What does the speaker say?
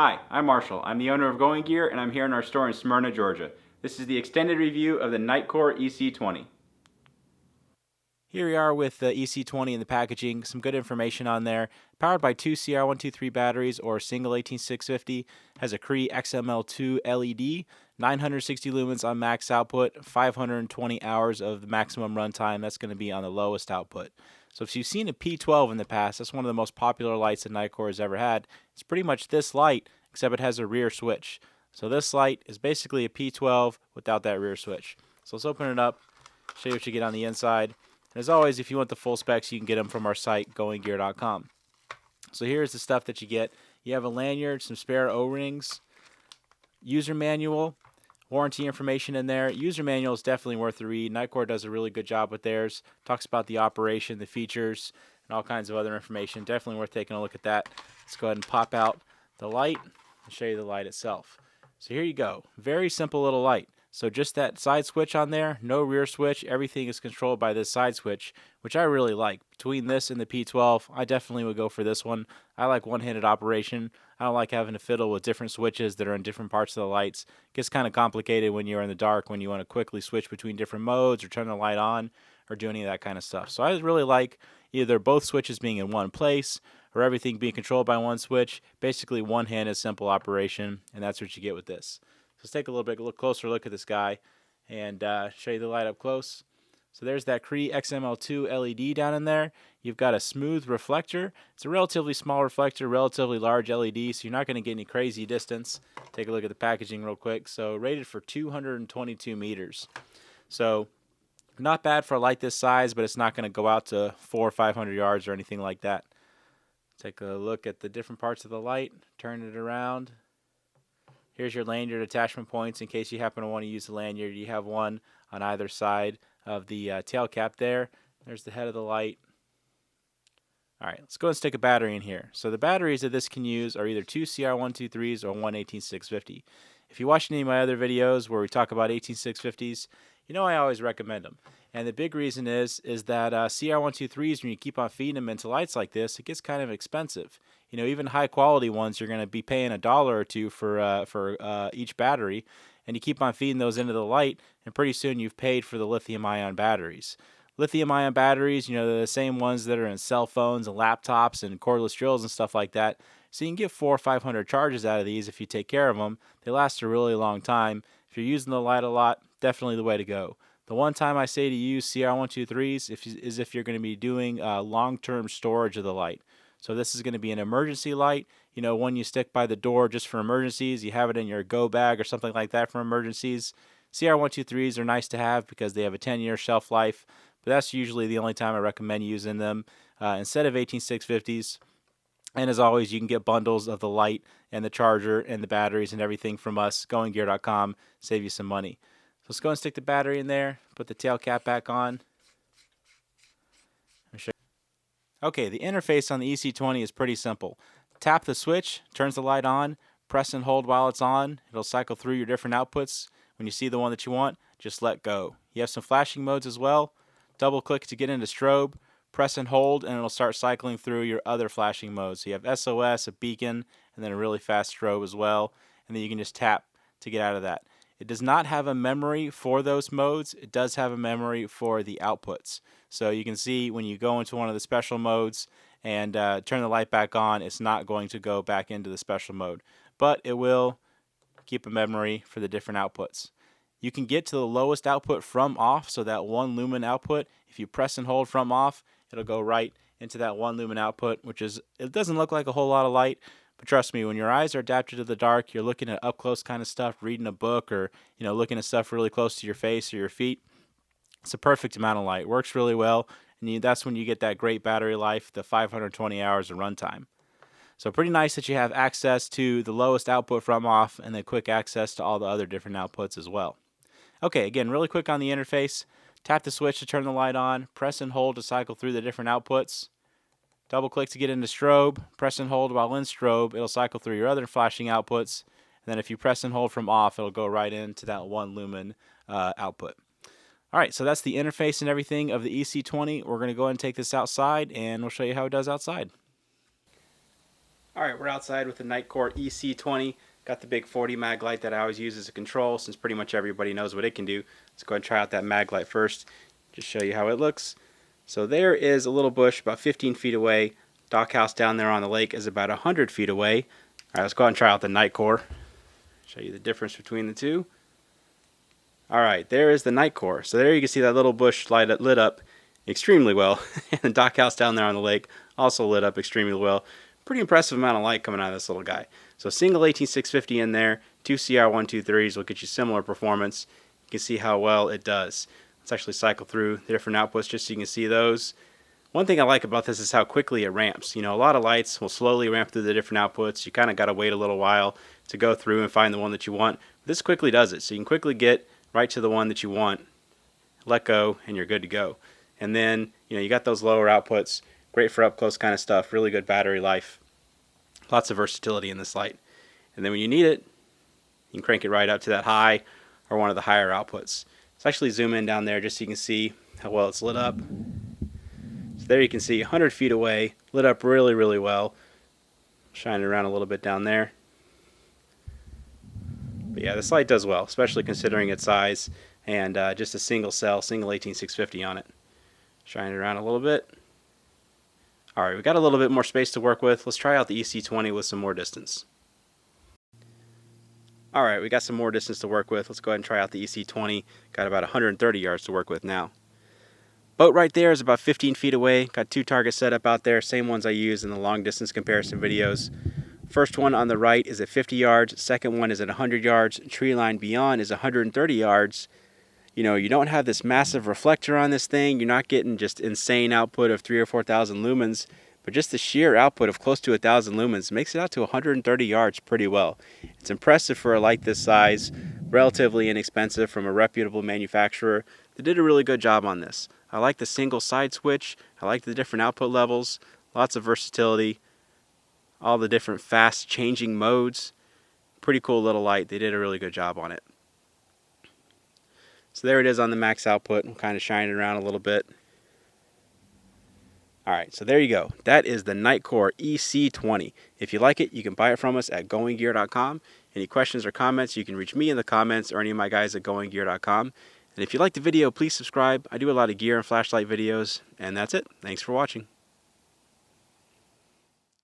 Hi, I'm Marshall. I'm the owner of Going Gear, and I'm here in our store in Smyrna, Georgia. This is the extended review of the Nitecore EC20. Here we are with the EC20 in the packaging, some good information on there. Powered by two CR123 batteries or a single 18650, has a Cree XML2 LED, 960 lumens on max output, 520 hours of the maximum runtime. That's going to be on the lowest output. So if you've seen a P12 in the past, that's one of the most popular lights that Nitecore has ever had. It's pretty much this light, except it has a rear switch. So this light is basically a P12 without that rear switch. So let's open it up, show you what you get on the inside. And as always, if you want the full specs, you can get them from our site, goinggear.com. So here's the stuff that you get. You have a lanyard, some spare O-rings, user manual, warranty information in there. User manual is definitely worth the read. Nitecore does a really good job with theirs. Talks about the operation, the features, and all kinds of other information. Definitely worth taking a look at that. Let's go ahead and pop out the light and show you the light itself. So here you go. Very simple little light. So just that side switch on there, no rear switch. Everything is controlled by this side switch, which I really like. Between this and the P12, I definitely would go for this one. I like one-handed operation. I don't like having to fiddle with different switches that are in different parts of the lights. It gets kind of complicated when you're in the dark, when you want to quickly switch between different modes or turn the light on or do any of that kind of stuff. So I really like either both switches being in one place or everything being controlled by one switch. Basically one-handed simple operation, and that's what you get with this. So let's take a little bit closer look at this guy and show you the light up close. So there's that Cree XML2 LED down in there. You've got a smooth reflector. It's a relatively small reflector, relatively large LED, so you're not going to get any crazy distance. Take a look at the packaging real quick. So rated for 222 meters. So not bad for a light this size, but it's not going to go out to 400 or 500 yards or anything like that. Take a look at the different parts of the light. Turn it around. Here's your lanyard attachment points in case you happen to want to use the lanyard. You have one on either side of the tail cap there. There's the head of the light. All right, let's go and stick a battery in here. So the batteries that this can use are either two CR123s or one 18650. If you watch any of my other videos where we talk about 18650s, you know I always recommend them. And the big reason is that CR123s, when you keep on feeding them into lights like this, it gets kind of expensive. You know, even high quality ones, you're going to be paying $1 or $2 for each battery, and you keep on feeding those into the light, and pretty soon you've paid for the lithium-ion batteries. Lithium-ion batteries, you know, they're the same ones that are in cell phones and laptops and cordless drills and stuff like that. So you can get 400 or 500 charges out of these if you take care of them. They last a really long time. If you're using the light a lot, definitely the way to go. The one time I say to use CR123s is if you're going to be doing long-term storage of the light. So this is going to be an emergency light, you know, one you stick by the door just for emergencies. You have it in your go bag or something like that for emergencies. CR123s are nice to have because they have a 10-year shelf life, but that's usually the only time I recommend using them instead of 18650s. And as always, you can get bundles of the light and the charger and the batteries and everything from us, goinggear.com, save you some money. So let's go and stick the battery in there, put the tail cap back on. Okay, the interface on the EC20 is pretty simple. Tap the switch, turns the light on, press and hold while it's on. It'll cycle through your different outputs. When you see the one that you want, just let go. You have some flashing modes as well. Double click to get into strobe, press and hold, and it'll start cycling through your other flashing modes. So you have SOS, a beacon, and then a really fast strobe as well. And then you can just tap to get out of that. It does not have a memory for those modes. It does have a memory for the outputs. So you can see when you go into one of the special modes and turn the light back on, it's not going to go back into the special mode. But it will keep a memory for the different outputs. You can get to the lowest output from off, so that 1 lumen output, if you press and hold from off, it'll go right into that 1 lumen output, which is, it doesn't look like a whole lot of light, but trust me, when your eyes are adapted to the dark, you're looking at up close kind of stuff, reading a book, or looking at stuff really close to your face or your feet. It's a perfect amount of light. It works really well, and that's when you get that great battery life, the 520 hours of runtime. So pretty nice that you have access to the lowest output from off, and then quick access to all the other different outputs as well. Okay, again, really quick on the interface. Tap the switch to turn the light on, press and hold to cycle through the different outputs. Double click to get into strobe, press and hold while in strobe, it'll cycle through your other flashing outputs, and then if you press and hold from off, it'll go right into that 1 lumen output. Alright, so that's the interface and everything of the EC20. We're going to go ahead and take this outside, and we'll show you how it does outside. Alright, we're outside with the Nitecore EC20. Got the big 40 mag light that I always use as a control since pretty much everybody knows what it can do. Let's go ahead and try out that mag light first. Just show you how it looks. So there is a little bush about 15 feet away. Dockhouse down there on the lake is about 100 feet away. Alright, let's go ahead and try out the Nitecore. Show you the difference between the two. Alright, there is the Nitecore. So there you can see that little bush lit up extremely well. And the dockhouse down there on the lake also lit up extremely well. Pretty impressive amount of light coming out of this little guy. So single 18650 in there, two CR123s will get you similar performance. You can see how well it does. Let's actually cycle through the different outputs just so you can see those. One thing I like about this is how quickly it ramps. You know, a lot of lights will slowly ramp through the different outputs. You kind of got to wait a little while to go through and find the one that you want. This quickly does it. So you can quickly get right to the one that you want, let go, and you're good to go. And then, you know, you got those lower outputs. Great for up close kind of stuff. Really good battery life. Lots of versatility in this light. And then when you need it, you can crank it right up to that high or one of the higher outputs. Let's actually zoom in down there just so you can see how well it's lit up. So there you can see 100 feet away, lit up really, really well. Shine it around a little bit down there. But yeah, this light does well, especially considering its size and just a single cell, single 18650 on it. Shine it around a little bit. Alright, we got a little bit more space to work with. Let's try out the EC20 with some more distance. Alright, we got some more distance to work with. Let's go ahead and try out the EC20. Got about 130 yards to work with now. Boat right there is about 15 feet away. Got two targets set up out there, same ones I use in the long distance comparison videos. First one on the right is at 50 yards, second one is at 100 yards, tree line beyond is 130 yards. You know, you don't have this massive reflector on this thing. You're not getting just insane output of 3,000 or 4,000 lumens, but just the sheer output of close to 1,000 lumens makes it out to 130 yards pretty well. It's impressive for a light this size, relatively inexpensive from a reputable manufacturer. They did a really good job on this. I like the single side switch. I like the different output levels. Lots of versatility. All the different fast changing modes. Pretty cool little light. They did a really good job on it. So there it is on the max output. I'm kind of shining it around a little bit. Alright, so there you go. That is the Nitecore EC20. If you like it, you can buy it from us at goinggear.com. Any questions or comments, you can reach me in the comments or any of my guys at goinggear.com. And if you like the video, please subscribe. I do a lot of gear and flashlight videos. And that's it. Thanks for watching.